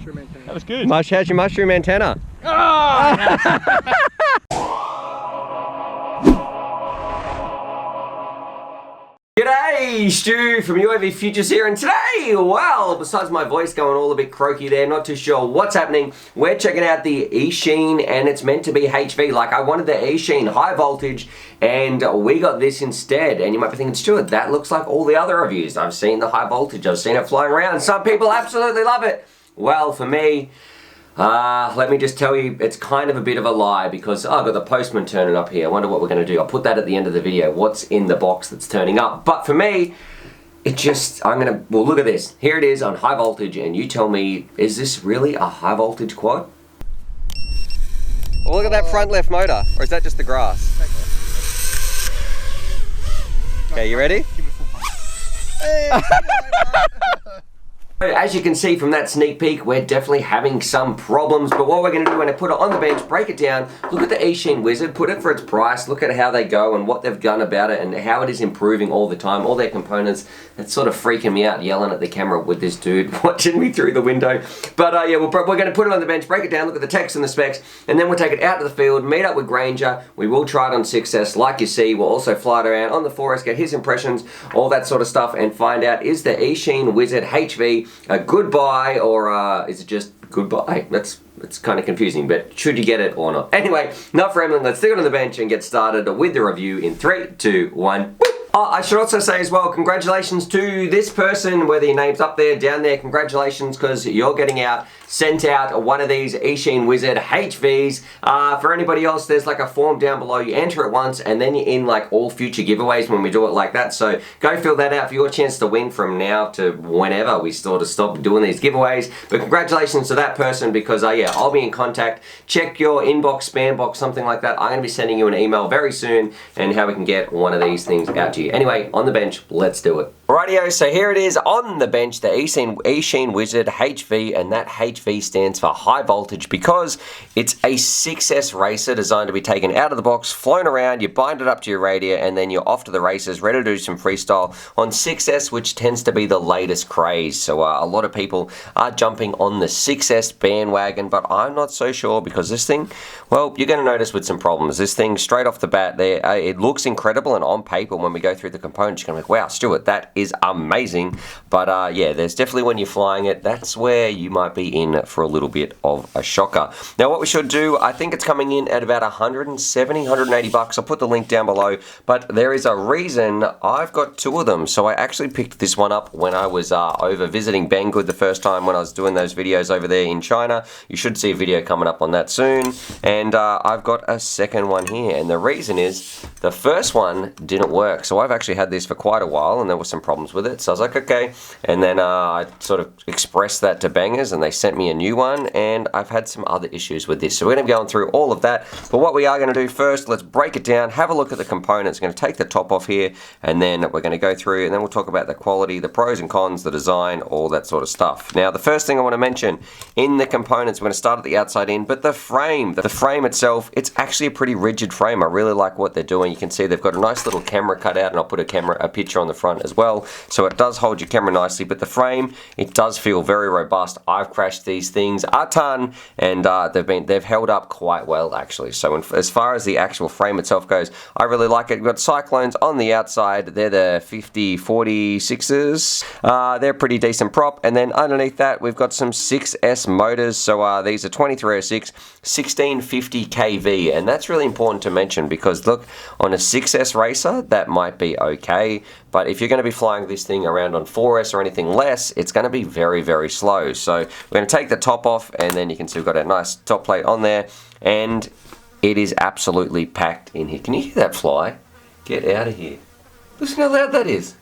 mushroom antenna. That was good. How's your mushroom antenna? Oh! G'day, Stu from UAVfutures here, and today, well, besides my voice going all a bit croaky there, not too sure what's happening, we're checking out the Eachine, and it's meant to be HV. Like, I wanted the Eachine high voltage, and we got this instead. And you might be thinking, Stuart, that looks like all the other reviews. I've seen the high voltage, I've seen it flying around. Some people absolutely love it. Well, for me, let me just tell you, it's kind of a bit of a lie because I've got the postman turning up here. I wonder what we're going to do. I'll put that at the end of the video. What's in the box that's turning up? But for me, it just, well, look at this. Here it is on high voltage, and you tell me, is this really a high voltage quad? Well, look at that front left motor, or is that just the grass? Okay, you ready? Give it full punch. As you can see from that sneak peek, we're definitely having some problems, but what we're going to do when I put it on the bench, break it down, look at the Eachine Wizard, put it for its price, look at how they go and what they've done about it and how it is improving all the time, all their components. It's sort of freaking me out yelling at the camera with this dude watching me through the window. But yeah, we're going to put it on the bench, break it down, look at the text and the specs, and then we'll take it out to the field, meet up with Granger. We will try it on 6S like you see. We'll also fly it around on the 4S, get his impressions, all that sort of stuff, and find out, is the Eachine Wizard HV a good buy, or is it just goodbye? It's kind of confusing, but should you get it or not? Anyway, not for rambling, let's stick it on the bench and get started with the review in 3, 2, 1. Oh, I should also say as well, congratulations to this person, whether your name's up there, down there, congratulations, because you're getting sent out one of these Eachine Wizard HVs. For anybody else, there's like a form down below. You enter it once, and then you're in like all future giveaways when we do it like that. So go fill that out for your chance to win from now to whenever we sort of stop doing these giveaways. But congratulations to that person, because yeah, I'll be in contact. Check your inbox, spam box, something like that. I'm going to be sending you an email very soon, and how we can get one of these things out to you. Anyway, on the bench, let's do it. Rightio, so here it is on the bench, the Eachine Wizard HV, and that HV stands for high voltage because it's a 6S racer designed to be taken out of the box, flown around, you bind it up to your radio, and then you're off to the races, ready to do some freestyle on 6S, which tends to be the latest craze. So a lot of people are jumping on the 6S bandwagon, but I'm not so sure, because this thing, well, you're going to notice with some problems. This thing, straight off the bat, there, it looks incredible, and on paper, when we go through the components, you're going to be like, wow, Stuart, that is amazing. But yeah, there's definitely, when you're flying it, that's where you might be in for a little bit of a shocker. Now, what we should do, I think it's coming in at about 170, 180 bucks. I'll put the link down below, but there is a reason I've got two of them. So I actually picked this one up when I was over visiting Banggood the first time, when I was doing those videos over there in China. You should see a video coming up on that soon. And I've got a second one here, and the reason is the first one didn't work. So I've actually had this for quite a while, and there were some problems with it. So I was like, okay. And then I sort of expressed that to Bangers, and they sent me a new one, and I've had some other issues with this. So we're going to be going through all of that. But what we are going to do first, let's break it down, have a look at the components. We're going to take the top off here, and then we're going to go through, and then we'll talk about the quality, the pros and cons, the design, all that sort of stuff. Now, the first thing I want to mention in the components, we're going to start at the outside in, but the frame itself, it's actually a pretty rigid frame. I really like what they're doing. You can see they've got a nice little camera cut out, and I'll put a picture on the front as well. So it does hold your camera nicely, but the frame, it does feel very robust. I've crashed these things a ton, and they've held up quite well, actually. So as far as the actual frame itself goes, I really like it. We've got Cyclones on the outside. They're the 5046s. They're pretty decent prop. And then underneath that, we've got some 6S motors. So these are 2306, 1650 kV. And that's really important to mention, because look, on a 6S racer, that might be okay. But if you're going to be flying this thing around on 4S or anything less, it's going to be very, very slow. So we're going to take the top off, and then you can see we've got a nice top plate on there, and it is absolutely packed in here. Can you hear that fly? Get out of here. Listen how loud that is.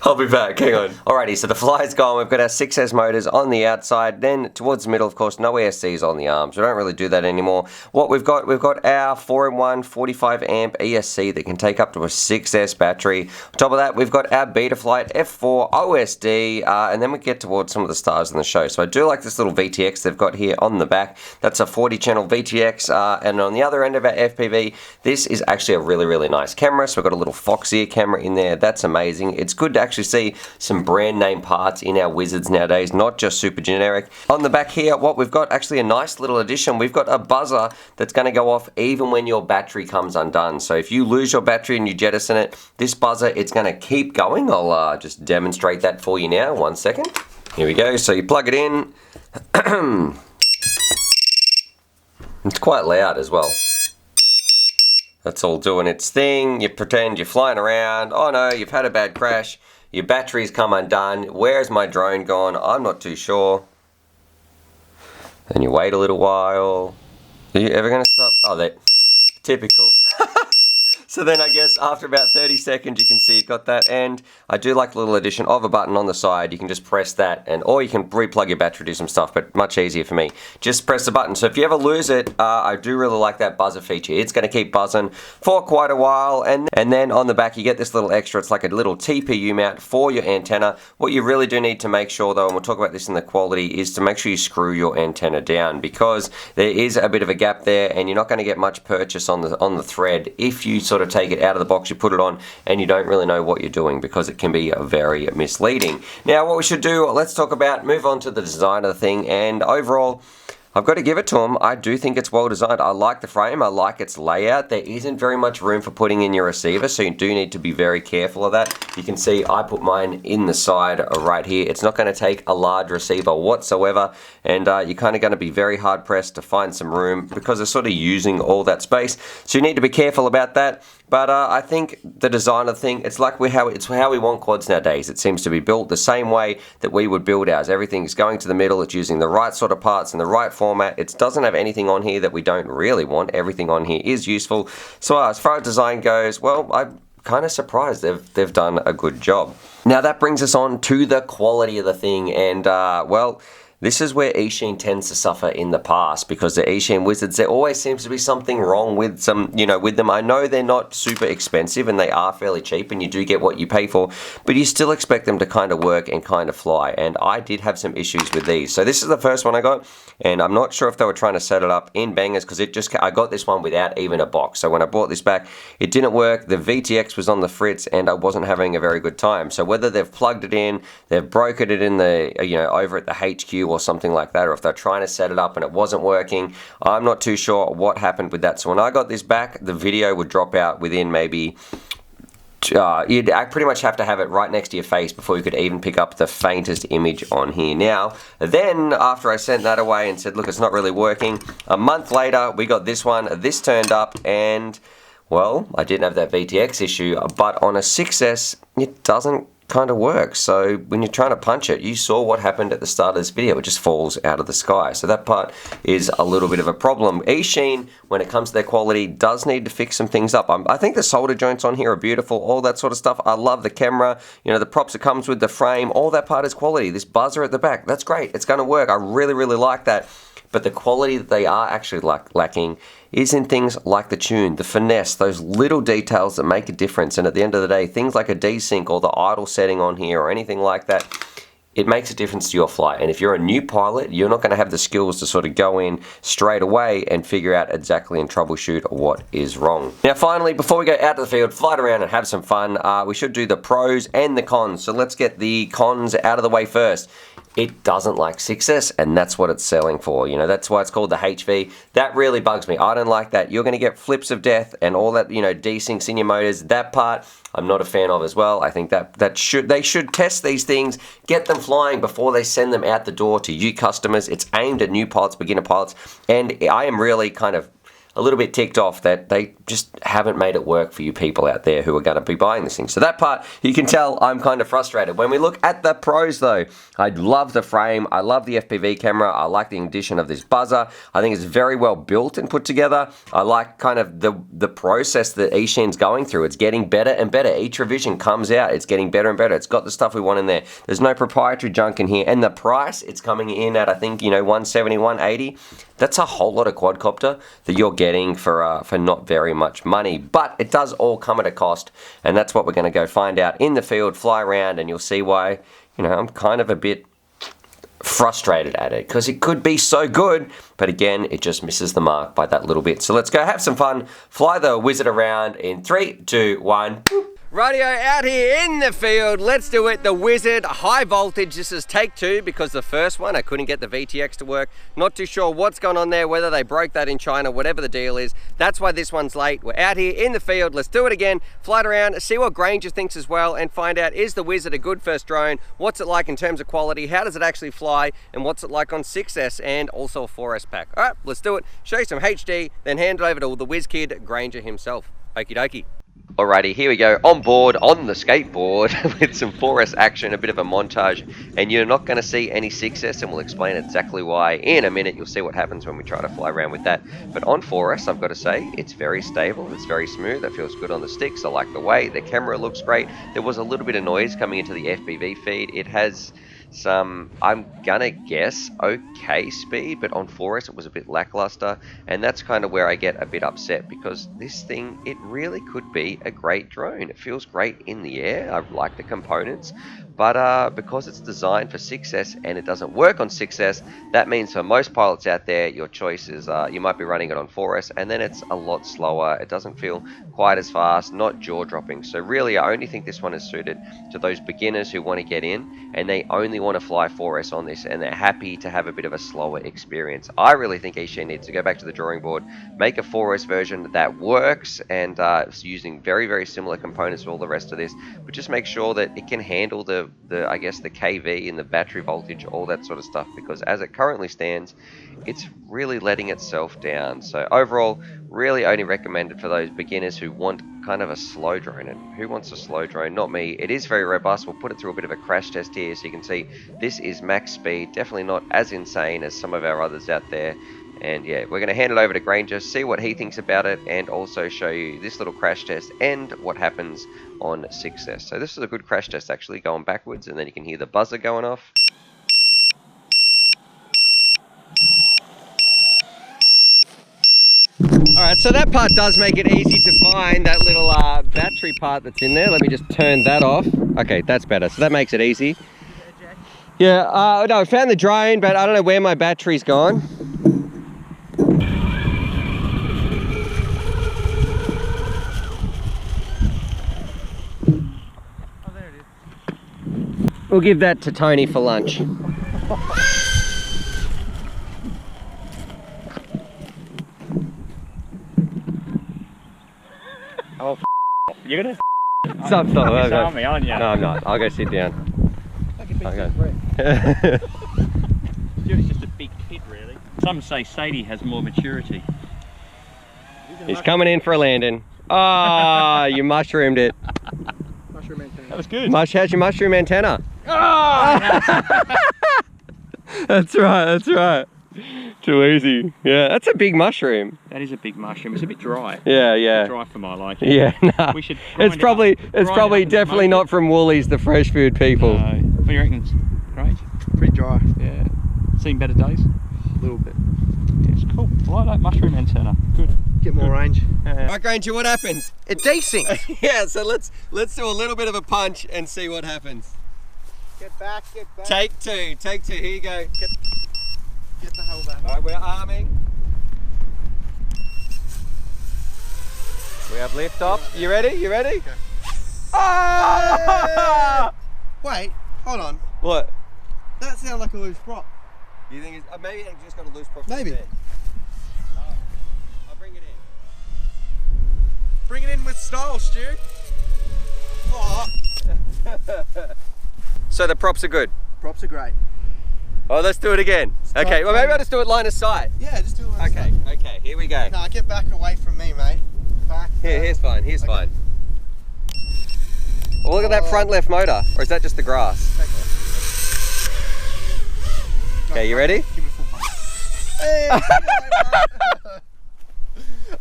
I'll be back, hang on. Alrighty, so the fly's gone. We've got our 6S motors on the outside. Then towards the middle, of course, no ESCs on the arms. We don't really do that anymore. What we've got our 4-in-1 45 amp ESC that can take up to a 6S battery. On top of that, we've got our Betaflight F4 OSD, and then we get towards some of the stars in the show. So I do like this little VTX they've got here on the back. That's a 40-channel VTX, and on the other end of our FPV, this is actually a really, really nice camera. So we've got a little Foxeer camera in there. That's amazing. It's good to actually actually see some brand name parts in our Wizards nowadays, not just super generic. On the back here, what we've got, actually a nice little addition. We've got a buzzer that's going to go off even when your battery comes undone. So if you lose your battery and you jettison it, this buzzer, it's going to keep going. I'll just demonstrate that for you now. 1 second. Here we go. So you plug it in. It's quite loud as well. That's all doing its thing. You pretend you're flying around. Oh no, you've had a bad crash. Your battery's come undone. Where's my drone gone? I'm not too sure. Then you wait a little while. Are you ever going to stop? Oh, that typical. So then I guess after about 30 seconds you can see you've got that, and I do like the little addition of a button on the side. You can just press that, and or you can replug your battery, do some stuff, but much easier for me. Just press the button. So if you ever lose it, I do really like that buzzer feature. It's going to keep buzzing for quite a while, and then on the back you get this little extra. It's like a little TPU mount for your antenna. What you really do need to make sure though, and we'll talk about this in the quality, is to make sure you screw your antenna down, because there is a bit of a gap there, and you're not going to get much purchase on the thread if you sort of take it out of the box, you put it on, and you don't really know what you're doing, because it can be very misleading. Now what we should do, let's move on to the design of the thing, and overall I've got to give it to them. I do think it's well designed. I like the frame. I like its layout. There isn't very much room for putting in your receiver, so you do need to be very careful of that. You can see I put mine in the side right here. It's not going to take a large receiver whatsoever, and you're kind of going to be very hard pressed to find some room, because it's sort of using all that space. So you need to be careful about that. But I think the design of the thing, it's like it's how we want quads nowadays. It seems to be built the same way that we would build ours. Everything's going to the middle. It's using the right sort of parts in the right format. It doesn't have anything on here that we don't really want. Everything on here is useful. So as far as design goes, well, I'm kind of surprised they've done a good job. Now that brings us on to the quality of the thing, and well, this is where Eachine tends to suffer in the past, because the Eachine Wizards, there always seems to be something wrong with with them. I know they're not super expensive and they are fairly cheap and you do get what you pay for, but you still expect them to kind of work and kind of fly, and I did have some issues with these. So this is the first one I got, and I'm not sure if they were trying to set it up in bangers, because I got this one without even a box. So when I brought this back, it didn't work. The VTX was on the fritz and I wasn't having a very good time. So whether they've plugged it in, they've broken it in the, over at the HQ or something like that, or if they're trying to set it up and it wasn't working, I'm not too sure what happened with that. So when I got this back, the video would drop out within maybe you'd pretty much have to have it right next to your face before you could even pick up the faintest image on here. Now, then after I sent that away and said, look, it's not really working, a month later we got this one. This turned up, and well, I didn't have that VTX issue, but on a 6S it doesn't kind of works. So when you're trying to punch it, you saw what happened at the start of this video. It just falls out of the sky. So that part is a little bit of a problem. Eachine, when it comes to their quality, does need to fix some things up. I think the solder joints on here are beautiful, all that sort of stuff. I love the camera, the props it comes with, the frame, all that part is quality. This buzzer at the back, that's great. It's going to work. I really, really like that. But the quality that they are actually lacking is in things like the tune, the finesse, those little details that make a difference. And at the end of the day, things like a desync or the idle setting on here or anything like that, it makes a difference to your flight. And if you're a new pilot, you're not going to have the skills to sort of go in straight away and figure out exactly and troubleshoot what is wrong. Now finally, before we go out to the field, fly around and have some fun, we should do the pros and the cons. So let's get the cons out of the way first. It doesn't like 6S, and that's what it's selling for. That's why it's called the HV. That really bugs me. I don't like that. You're going to get flips of death and all that, desyncs in your motors. That part, I'm not a fan of as well. I think they should test these things, get them flying before they send them out the door to you customers. It's aimed at new pilots, beginner pilots, and I am really kind of a little bit ticked off that they just haven't made it work for you people out there who are going to be buying this thing. So that part, you can tell I'm kind of frustrated. When we look at the pros though, I love the frame, I love the FPV camera, I like the addition of this buzzer. I think it's very well built and put together. I like kind of the process that Eachine's going through. It's getting better and better. Each revision comes out, it's getting better and better. It's got the stuff we want in there. There's no proprietary junk in here. And the price, it's coming in at, I think, $170, $180. That's a whole lot of quadcopter that you're getting for not very much money, but it does all come at a cost, and that's what we're going to go find out in the field, fly around, and you'll see why, I'm kind of a bit frustrated at it, because it could be so good, but again, it just misses the mark by that little bit. So let's go have some fun, fly the Wizard around in 3, 2, 1. Rightio, out here in the field, let's do it. The Wizard high voltage. This is take 2 because the first one I couldn't get the VTX to work. Not too sure what's going on there, whether they broke that in China, whatever the deal is. That's why this one's late. We're out here in the field. Let's do it again. Fly it around, see what Granger thinks as well, and find out, is the Wizard a good first drone? What's it like in terms of quality? How does it actually fly? And what's it like on 6S and also a 4S pack? All right, let's do it. Show you some HD, then hand it over to the whiz kid, Granger himself. Okie dokie. Alrighty, here we go, on board, on the skateboard, with some 4S action, a bit of a montage, and you're not going to see any 6S, and we'll explain exactly why in a minute. You'll see what happens when we try to fly around with that. But on 4S, I've got to say, it's very stable, it's very smooth, it feels good on the sticks, I like the weight, the camera looks great. There was a little bit of noise coming into the FPV feed. It has some, I'm gonna guess, okay speed, but on 4S it was a bit lackluster, and that's kind of where I get a bit upset, because this thing, it really could be a great drone. It feels great in the air, I like the components, but because it's designed for 6S and it doesn't work on 6S, that means for most pilots out there, your choice is you might be running it on 4S, and then it's a lot slower, it doesn't feel quite as fast, not jaw-dropping. So really, I only think this one is suited to those beginners who want to get in, and they only want to fly 4S on this, and they're happy to have a bit of a slower experience. I really think Eachine needs to go back to the drawing board, make a 4S version that works, and using very, very similar components to all the rest of this, but just make sure that it can handle the I guess the KV and the battery voltage, all that sort of stuff, because as it currently stands, it's really letting itself down. So overall, really only recommended for those beginners who want kind of a slow drone. And who wants a slow drone? Not me. It is very robust. We'll put it through a bit of a crash test here so you can see this is max speed, definitely not as insane as some of our others out there. And yeah, we're going to hand it over to Granger, see what he thinks about it, and also show you this little crash test and what happens on 6S. So this is a good crash test, actually, going backwards, and then you can hear the buzzer going off. Alright, so that part does make it easy to find, that little battery part that's in there. Let me just turn that off. Okay, that's better. So that makes it easy. Yeah, no, I found the drone, but I don't know where my battery's gone. We'll give that to Tony for lunch. Oh, you're gonna Stop. on me, aren't you? No, I'm not. I'll go sit down. Stuart's just a big kid, really. Some say Sadie has more maturity. He's coming in for a landing. Ah, you mushroomed it. Mushroom antenna. That was good. How's your mushroom antenna? Oh! That's right. Too easy. Yeah, that's a big mushroom. That is a big mushroom. It's a bit dry. Yeah. Dry for my liking. Yeah, no. We should It's probably definitely not from Woolies, the fresh food people. No. What do you reckon, Grange? Pretty dry. Yeah. Seen better days? A little bit. Yeah, it's cool. I like that mushroom antenna. Good. Get more range. Alright, Granger, what happened? It desynced. Yeah, so let's do a little bit of a punch and see what happens. Get back. Take two. Here you go. Get the hell back. Alright, we're arming. We have lift off. You ready? Okay. Ah! Wait, hold on. What? That sounds like a loose prop. You think it's, maybe it just got a loose prop? Maybe. I'll bring it in. Bring it in with style, Stu. Oh. So the props are good? Props are great. Oh, let's do it again. Okay, well maybe I'll just do it line of sight. Yeah, just do it line of sight. Okay, here we go. No, get back away from me, mate. Back. Here's fine. Well, look at that front left motor, or is that just the grass? Okay, you ready? Give it a full punch. Hey,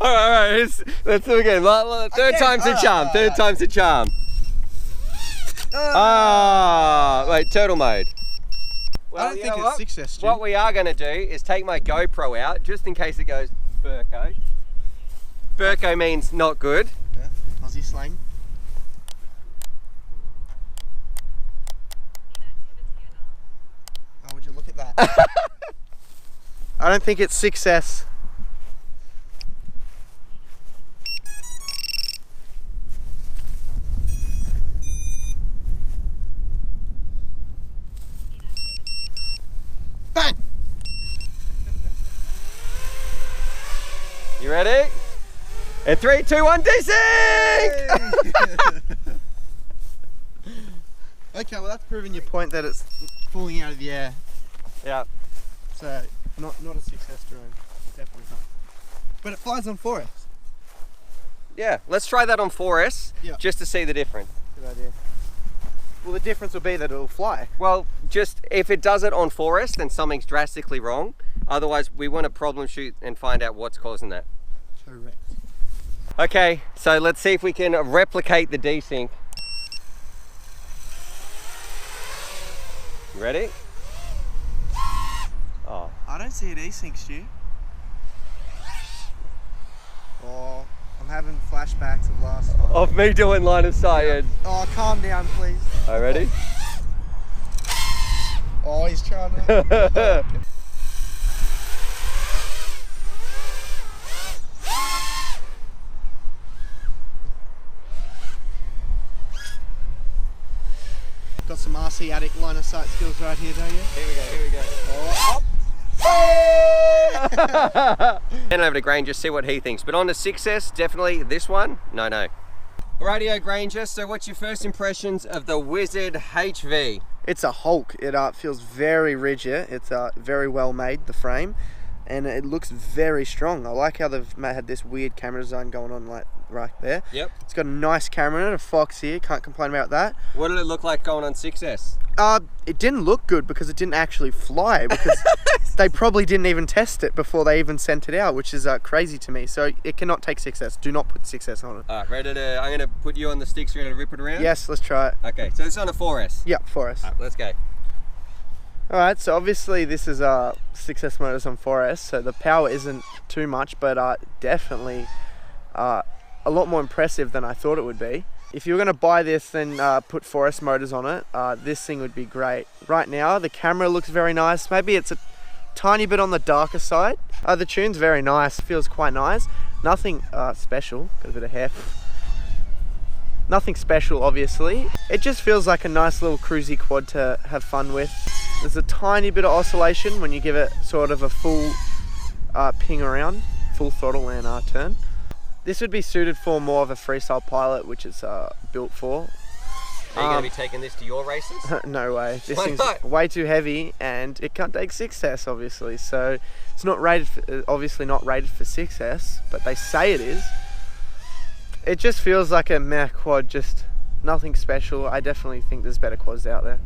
Alright, let's do it again. Third time's a charm. Wait, turtle mode. Well, I don't think it's 6S, Stu. What we are going to do is take my GoPro out, just in case it goes Burko. Burko means not good. Yeah, Aussie slang. Oh, would you look at that? I don't think it's 6S. Bang! You ready? And 3, 2, 1, desync! Okay, well that's proving your point that it's falling out of the air. Yeah. So, not a success drone. Definitely not. But it flies on 4S. Yeah, let's try that on 4S, Yeah. just to see the difference. Good idea. Well, the difference will be that it'll fly. Well, just if it does it on 4S, then something's drastically wrong. Otherwise, we want to problem shoot and find out what's causing that. Correct. Okay, so let's see if we can replicate the desync. Ready? Oh. I don't see it desync, Stu. Oh, I'm having flashbacks of last time. Of me doing line of sight. Oh, calm down, please. Are you ready? Oh, he's trying to... Got some RC addict line of sight skills right here, don't you? Here we go. Oh, up. Head over to Granger, see what he thinks. But on the 6S, definitely this one, no. Radio Granger, so what's your first impressions of the Wizard HV? It's a Hulk. It feels very rigid. It's very well made, the frame, and it looks very strong. I like how they've had this weird camera design going on like right there. Yep. It's It's got a nice camera in it, a Fox here, can't complain about that. What did it look like going on 6S? It didn't look good because it didn't actually fly, because they probably didn't even test it before they even sent it out, which is crazy to me. So it cannot take 6S. Do not put 6S on it. Alright, ready to, I'm gonna put you on the sticks, ready to rip it around? Yes, let's try it. Okay, so it's on a 4S. Yeah, 4S. Alright, let's go. Alright, so obviously this is 6S motors on 4S, so the power isn't too much, but definitely a lot more impressive than I thought it would be. If you were going to buy this, then put 4S motors on it. This thing would be great. Right now, the camera looks very nice. Maybe it's a tiny bit on the darker side. The tune's very nice, feels quite nice. Nothing special, got a bit of hair. Nothing special, obviously. It just feels like a nice little cruisy quad to have fun with. There's a tiny bit of oscillation when you give it sort of a full ping around, full throttle and turn. This would be suited for more of a freestyle pilot, which it's built for. Are you going to be taking this to your races? No way. This Why thing's not? way too heavy, and it can't take 6S, obviously. So it's not rated, obviously not rated for 6S, but they say it is. It just feels like a meh quad, just nothing special. I definitely think there's better quads out there.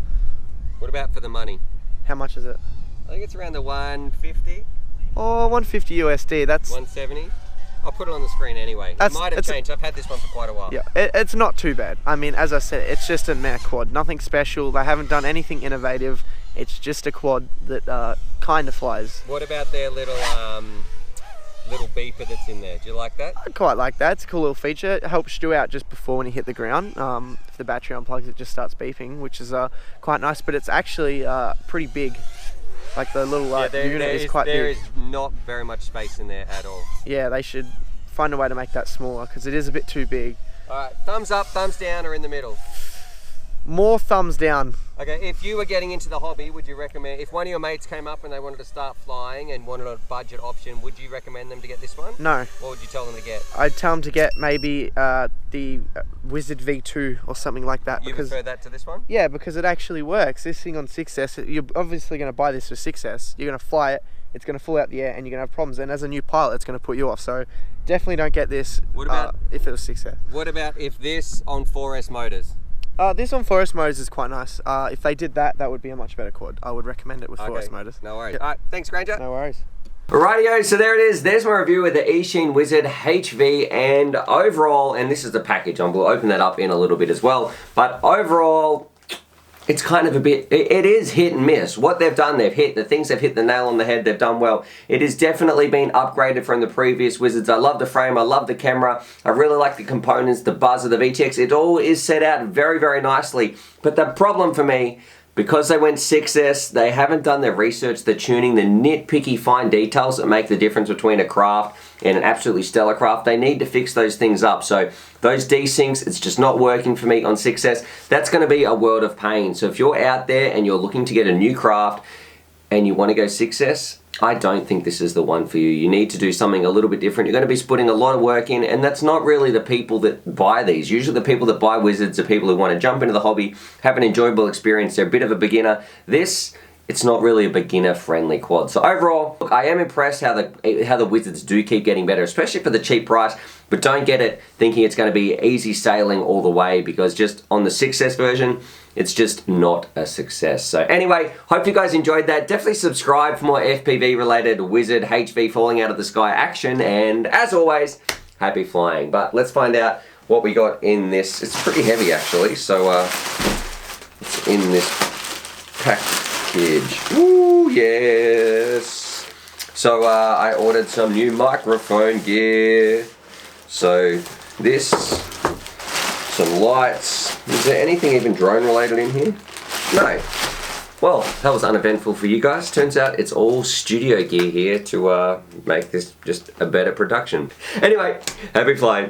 What about for the money? How much is it? I think it's around the 150, Oh, 150 USD. That's 170. I'll put it on the screen anyway. It might have changed. I've had this one for quite a while. yeah. It's not too bad. I mean, as I said, it's just a meh quad. Nothing special. They haven't done anything innovative. It's just a quad that kind of flies. What about their little beeper that's in there? Do you like that? I quite like that. It's a cool little feature. It helps Stu out just before when you hit the ground. If the battery unplugs, it just starts beeping, which is quite nice. But it's actually pretty big. Like the little unit is quite big. There is not very much space in there at all. Yeah, they should find a way to make that smaller because it is a bit too big. Alright, thumbs up, thumbs down, or in the middle? More thumbs down. Okay, if you were getting into the hobby, would you recommend, if one of your mates came up and they wanted to start flying and wanted a budget option, would you recommend them to get this one? No. What would you tell them to get? I'd tell them to get maybe the Wizard V2 or something like that. You prefer that to this one? Yeah, because it actually works. This thing on 6S, you're obviously going to buy this for 6S. You're going to fly it, it's going to fall out the air, and you're going to have problems. And as a new pilot, it's going to put you off. So definitely don't get this What about, if it was 6S. What about if this on 4S motors? This on 4S motors is quite nice. If they did that, that would be a much better quad. I would recommend it with 4S motors. No worries. Yep. Alright, thanks Granger. No worries. Rightio, so there it is. There's my review of the Eachine Wizard HV, and overall, and this is the package, and we'll open that up in a little bit as well, but overall, it's kind of a bit, it is hit and miss. What they've done, they've hit, the things they've hit the nail on the head, they've done well. It has definitely been upgraded from the previous Wizards. I love the frame, I love the camera, I really like the components, the buzz of the VTX. It all is set out very, very nicely. But the problem for me, because they went 6S, they haven't done their research, the tuning, the nitpicky fine details that make the difference between a craft and an absolutely stellar craft. They need to fix those things up. So those desyncs, it's just not working for me on 6S. That's going to be a world of pain. So if you're out there and you're looking to get a new craft, and you want to go 6S, I don't think this is the one for you. You need to do something a little bit different. You're going to be putting a lot of work in, and that's not really the people that buy these. Usually the people that buy Wizards are people who want to jump into the hobby, have an enjoyable experience. They're a bit of a beginner. It's not really a beginner-friendly quad. So overall, look, I am impressed how the Wizards do keep getting better, especially for the cheap price, but don't get it thinking it's going to be easy sailing all the way, because just on the 6S version, it's just not a success. So anyway, hope you guys enjoyed that. Definitely subscribe for more FPV-related Wizard HV falling out of the sky action, and as always, happy flying. But let's find out what we got in this. It's pretty heavy, actually, so it's in this package. Ooh, yes. So I ordered some new microphone gear. So this, some lights. Is there anything even drone related in here? No. Well, that was uneventful for you guys. Turns out it's all studio gear here to make this just a better production. Anyway, happy flying.